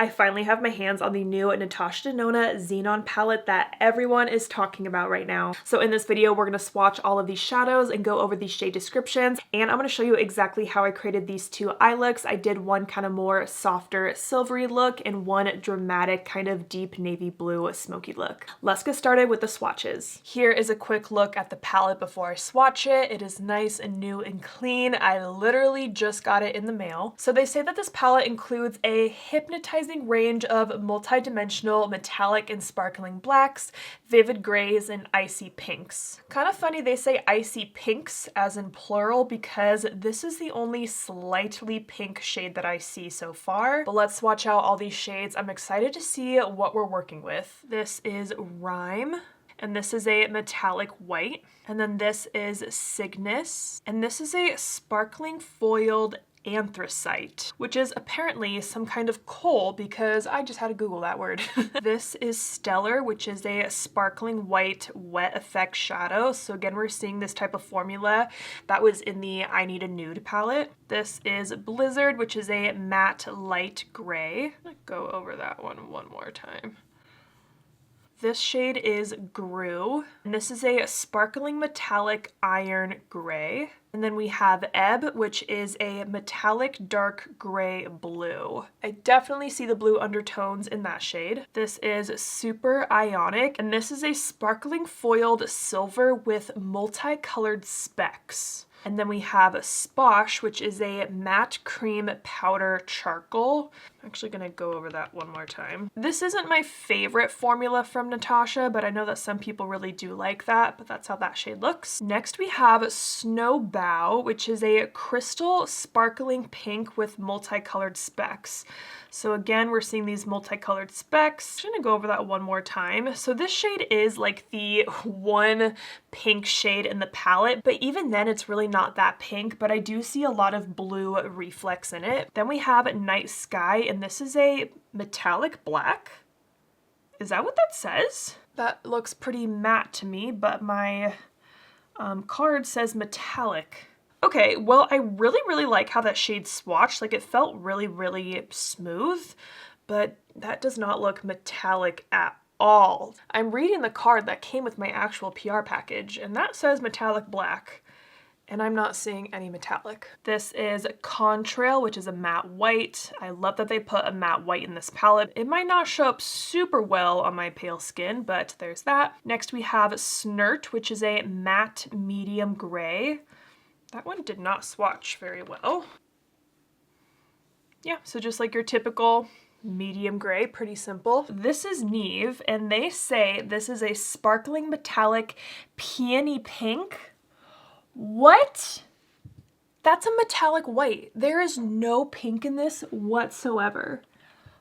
I finally have my hands on the new Natasha Denona Xenon palette that everyone is talking about right now. So in this video, we're going to swatch all of these shadows and go over these shade descriptions, and I'm going to show you exactly how I created these two eye looks. I did one kind of more softer silvery look and one dramatic kind of deep navy blue smoky look. Let's get started with the swatches. Here is a quick look at the palette before I swatch it. It is nice and new and clean. I literally just got it in the mail. So they say that this palette includes a hypnotizing range of multi-dimensional metallic and sparkling blacks, vivid grays, and icy pinks. Kind of funny they say icy pinks as in plural because this is the only slightly pink shade that I see so far. But let's swatch out all these shades. I'm excited to see what we're working with. This is Rhyme. And this is a metallic white. And then this is Cygnus. And this is a sparkling foiled anthracite, which is apparently some kind of coal because I just had to Google that word. This is Stellar, which is a sparkling white wet effect shadow. So again, we're seeing this type of formula that was in the I Need a Nude palette. This is Blizzard, which is a matte light gray. I'm gonna go over that one more time. This shade is Grew, and this is a sparkling metallic iron gray. And then we have Ebb, which is a metallic dark gray blue. I definitely see the blue undertones in that shade. This is Super Ionic, and this is a sparkling foiled silver with multicolored specks. And then we have Sposh, which is a matte cream powder charcoal. I'm actually gonna go over that one more time. This isn't my favorite formula from Natasha, but I know that some people really do like that, but that's how that shade looks. Next we have Snowbow, which is a crystal sparkling pink with multicolored specks. So again, we're seeing these multicolored specks. I'm gonna go over that one more time. So this shade is like the one pink shade in the palette, but even then it's really not that pink, but I do see a lot of blue reflex in it. Then we have Night Sky, and this is a metallic black. Is that what that says? That looks pretty matte to me, but my card says metallic. Okay, well, I really like how that shade swatched. Like, it felt really smooth, but that does not look metallic at all. I'm reading the card that came with my actual PR package, and that says metallic black, and I'm not seeing any metallic. This is Contrail, which is a matte white. I love that they put a matte white in this palette. It might not show up super well on my pale skin, but there's that. Next, we have Snert, which is a matte medium gray. That one did not swatch very well. Yeah, so just like your typical medium gray, pretty simple. This is Neve, and they say this is a sparkling metallic peony pink. What? That's a metallic white. There is no pink in this whatsoever.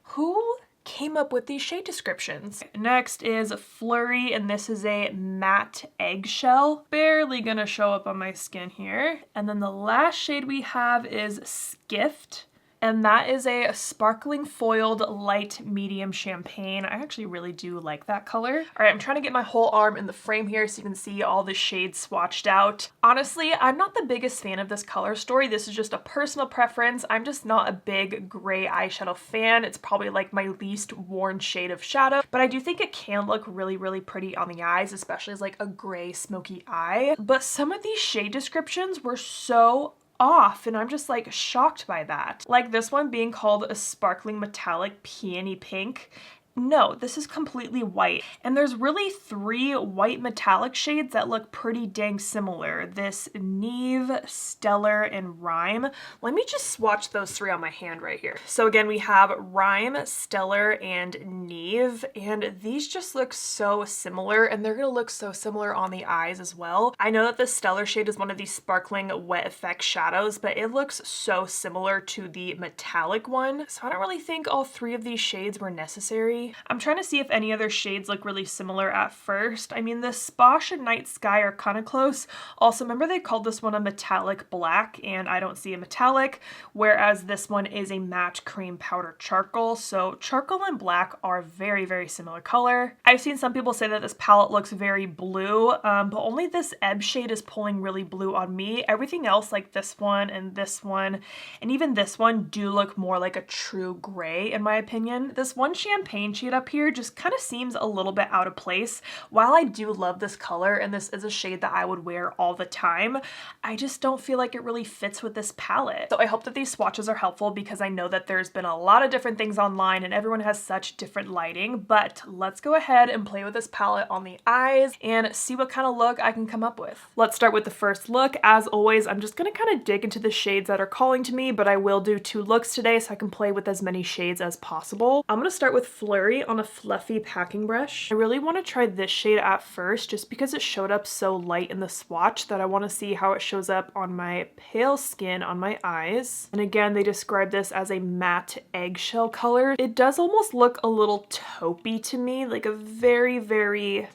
Who came up with these shade descriptions? Next is Flurry, and this is a matte eggshell. Barely gonna show up on my skin here. And then the last shade we have is Skift, and that is a sparkling foiled light medium champagne. I actually really do like that color. All right, I'm trying to get my whole arm in the frame here so you can see all the shades swatched out. Honestly, I'm not the biggest fan of this color story. This is just a personal preference. I'm just not a big gray eyeshadow fan. It's probably like my least worn shade of shadow, but I do think it can look really pretty on the eyes, especially as like a gray smoky eye. But some of these shade descriptions were so off, and I'm just like shocked by that. Like this one being called a sparkling metallic peony pink. No, this is completely white. And there's really three white metallic shades that look pretty dang similar. This Neve, Stellar, and Rhyme. Let me just swatch those three on my hand right here. So again, we have Rhyme, Stellar, and Neve, and these just look so similar, and they're gonna look so similar on the eyes as well. I know that the Stellar shade is one of these sparkling wet effect shadows, but it looks so similar to the metallic one. So I don't really think all three of these shades were necessary. me. I'm trying to see if any other shades look really similar at first. I mean, the Sposh and Night Sky are kind of close. Also, remember they called this one a metallic black, and I don't see a metallic, whereas this one is a matte cream powder charcoal. So charcoal and black are very, very similar color. I've seen some people say that this palette looks very blue, but only this Ebb shade is pulling really blue on me. Everything else, like this one and even this one, do look more like a true gray in my opinion. This one champagne shade up here just kind of seems a little bit out of place. While I do love this color and this is a shade that I would wear all the time, I just don't feel like it really fits with this palette. So I hope that these swatches are helpful because I know that there's been a lot of different things online and everyone has such different lighting, but let's go ahead and play with this palette on the eyes and see what kind of look I can come up with. Let's start with the first look. As always, I'm just gonna kind of dig into the shades that are calling to me, but I will do 2 looks today so I can play with as many shades as possible. I'm gonna start with Flurry on a fluffy packing brush. I really want to try this shade at first just because it showed up so light in the swatch that I want to see how it shows up on my pale skin on my eyes. And again, they describe this as a matte eggshell color. It does almost look a little taupey to me, like a very, very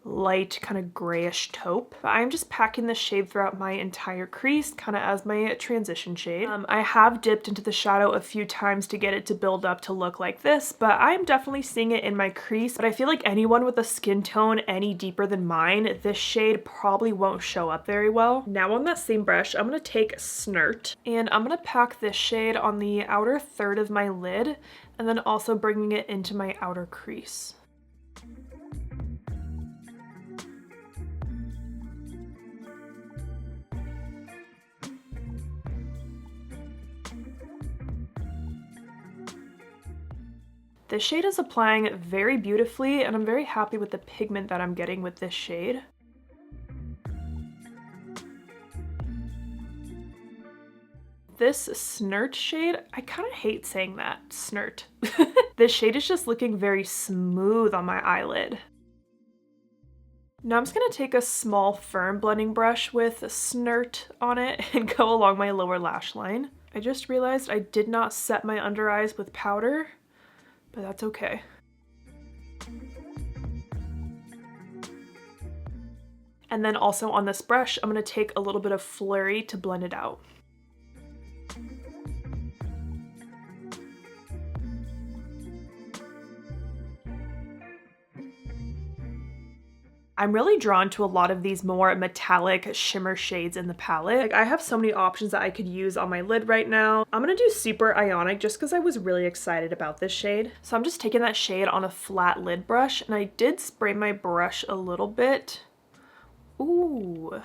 light kind of grayish taupe. But I'm just packing this shade throughout my entire crease kind of as my transition shade. I have dipped into the shadow a few times to get it to build up to look like this, but I'm definitely seeing it in my crease. But I feel like anyone with a skin tone any deeper than mine, this shade probably won't show up very well. Now on that same brush, I'm going to take Snert and I'm going to pack this shade on the outer third of my lid and then also bringing it into my outer crease. This shade is applying very beautifully and I'm very happy with the pigment that I'm getting with this shade. This Snert shade, I kind of hate saying that, Snert. This shade is just looking very smooth on my eyelid. Now I'm just going to take a small firm blending brush with Snert on it and go along my lower lash line. I just realized I did not set my under eyes with powder, but that's okay. And then also on this brush, I'm going to take a little bit of Flurry to blend it out. I'm really drawn to a lot of these more metallic shimmer shades in the palette. Like, I have so many options that I could use on my lid right now. I'm gonna do Super Ionic just because I was really excited about this shade. So I'm just taking that shade on a flat lid brush and I did spray my brush a little bit. Ooh.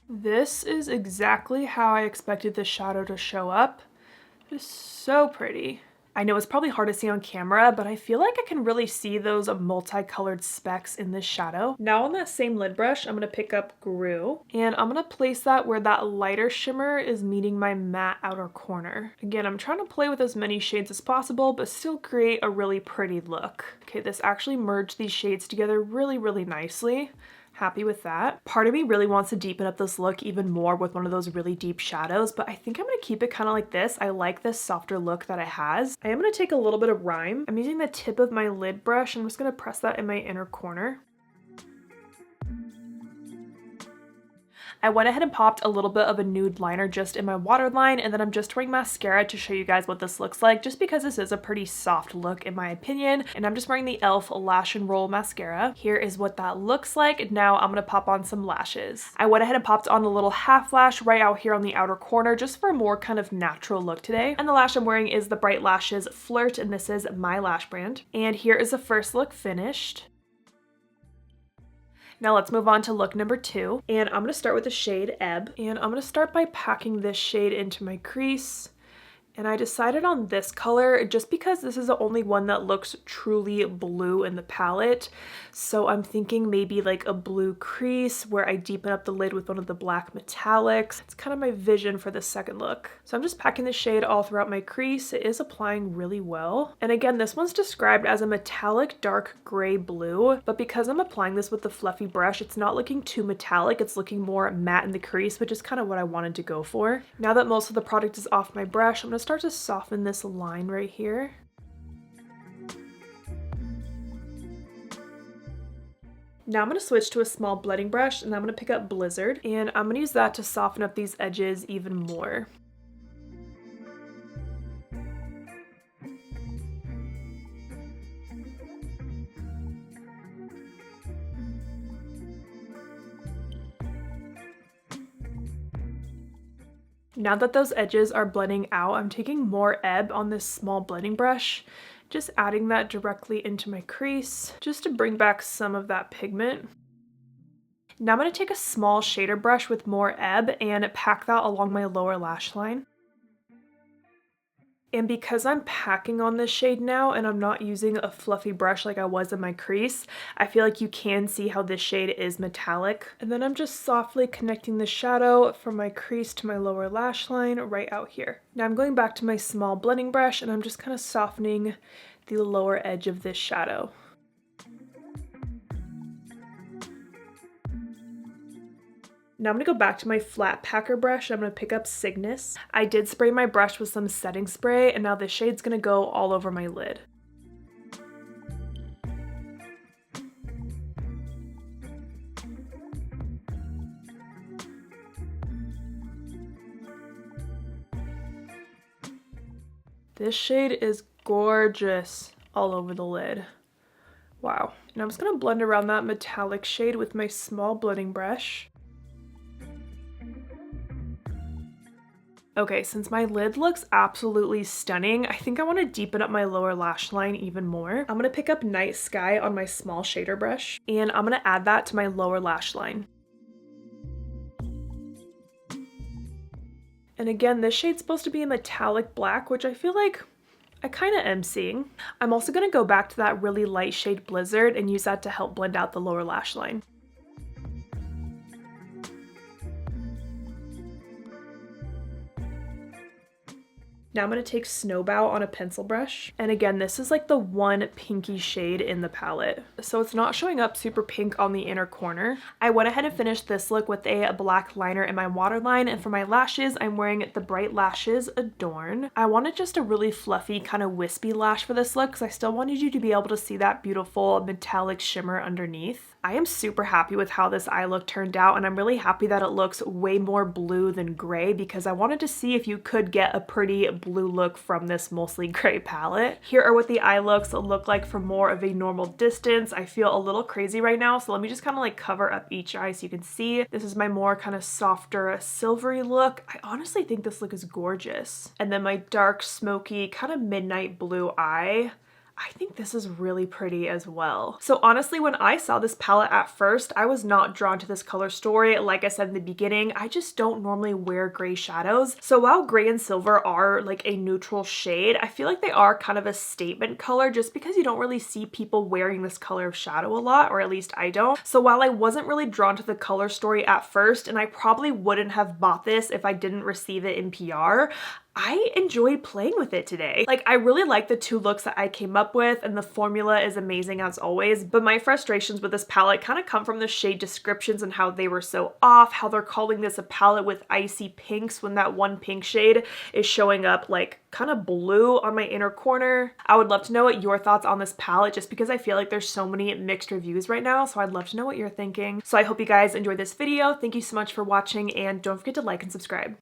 This is exactly how I expected the shadow to show up. Just so pretty. I know it's probably hard to see on camera, but I feel like I can really see those multicolored specks in this shadow. Now on that same lid brush, I'm gonna pick up Gru, and I'm gonna place that where that lighter shimmer is meeting my matte outer corner. Again, I'm trying to play with as many shades as possible, but still create a really pretty look. Okay, this actually merged these shades together really, really nicely. Happy with that. Part of me really wants to deepen up this look even more with one of those really deep shadows, but I think I'm gonna keep it kind of like this. I like this softer look that it has. I am gonna take a little bit of Rhyme. I'm using the tip of my lid brush. I'm just gonna press that in my inner corner. I went ahead and popped a little bit of a nude liner just in my waterline, and then I'm just wearing mascara to show you guys what this looks like, just because this is a pretty soft look in my opinion, and I'm just wearing the e.l.f. Lash and Roll mascara. Here is what that looks like. Now I'm gonna pop on some lashes. I went ahead and popped on a little half lash right out here on the outer corner, just for a more kind of natural look today. And the lash I'm wearing is the Bright Lashes Flirt, and this is my lash brand. And here is the first look finished. Now let's move on to look number 2, and I'm going to start with the shade Ebb, and I'm going to start by packing this shade into my crease And I decided on this color just because this is the only one that looks truly blue in the palette. So I'm thinking maybe like a blue crease where I deepen up the lid with one of the black metallics. It's kind of my vision for the second look. So I'm just packing the shade all throughout my crease. It is applying really well. And again, this one's described as a metallic dark gray blue, but because I'm applying this with the fluffy brush, it's not looking too metallic. It's looking more matte in the crease, which is kind of what I wanted to go for. Now that most of the product is off my brush, I'm going to start to soften this line right here. Now I'm going to switch to a small blending brush and I'm going to pick up Blizzard and I'm going to use that to soften up these edges even more. Now that those edges are blending out, I'm taking more ebb on this small blending brush, just adding that directly into my crease, just to bring back some of that pigment. Now I'm going to take a small shader brush with more ebb and pack that along my lower lash line. And because I'm packing on this shade now and I'm not using a fluffy brush like I was in my crease, I feel like you can see how this shade is metallic. And then I'm just softly connecting the shadow from my crease to my lower lash line right out here. Now I'm going back to my small blending brush and I'm just kind of softening the lower edge of this shadow. Now I'm going to go back to my flat packer brush. I'm going to pick up Cygnus. I did spray my brush with some setting spray and now this shade's going to go all over my lid. This shade is gorgeous all over the lid. Wow. Now I'm just going to blend around that metallic shade with my small blending brush. Okay, since my lid looks absolutely stunning, I think I want to deepen up my lower lash line even more. I'm going to pick up Night Sky on my small shader brush, and I'm going to add that to my lower lash line. And again, this shade's supposed to be a metallic black, which I feel like I kind of am seeing. I'm also going to go back to that really light shade Blizzard and use that to help blend out the lower lash line. Now I'm going to take Snowbow on a pencil brush. And again, this is like the one pinky shade in the palette. So it's not showing up super pink on the inner corner. I went ahead and finished this look with a black liner in my waterline. And for my lashes, I'm wearing the Bright Lashes Adorn. I wanted just a really fluffy kind of wispy lash for this look because I still wanted you to be able to see that beautiful metallic shimmer underneath. I am super happy with how this eye look turned out and I'm really happy that it looks way more blue than gray because I wanted to see if you could get a pretty blue look from this mostly gray palette. Here are what the eye looks look like from more of a normal distance. I feel a little crazy right now, so let me just kind of like cover up each eye so you can see. This is my more kind of softer silvery look. I honestly think this look is gorgeous. And then my dark smoky kind of midnight blue eye. I think this is really pretty as well. So honestly, when I saw this palette at first, I was not drawn to this color story. Like I said in the beginning, I just don't normally wear gray shadows. So while gray and silver are like a neutral shade, I feel like they are kind of a statement color just because you don't really see people wearing this color of shadow a lot, or at least I don't. So while I wasn't really drawn to the color story at first, and I probably wouldn't have bought this if I didn't receive it in PR, I enjoyed playing with it today. Like, I really like the two looks that I came up with and the formula is amazing as always, but my frustrations with this palette kind of come from the shade descriptions and how they were so off, how they're calling this a palette with icy pinks when that one pink shade is showing up like kind of blue on my inner corner. I would love to know what your thoughts on this palette just because I feel like there's so many mixed reviews right now, so I'd love to know what you're thinking. So I hope you guys enjoyed this video. Thank you so much for watching and don't forget to like and subscribe.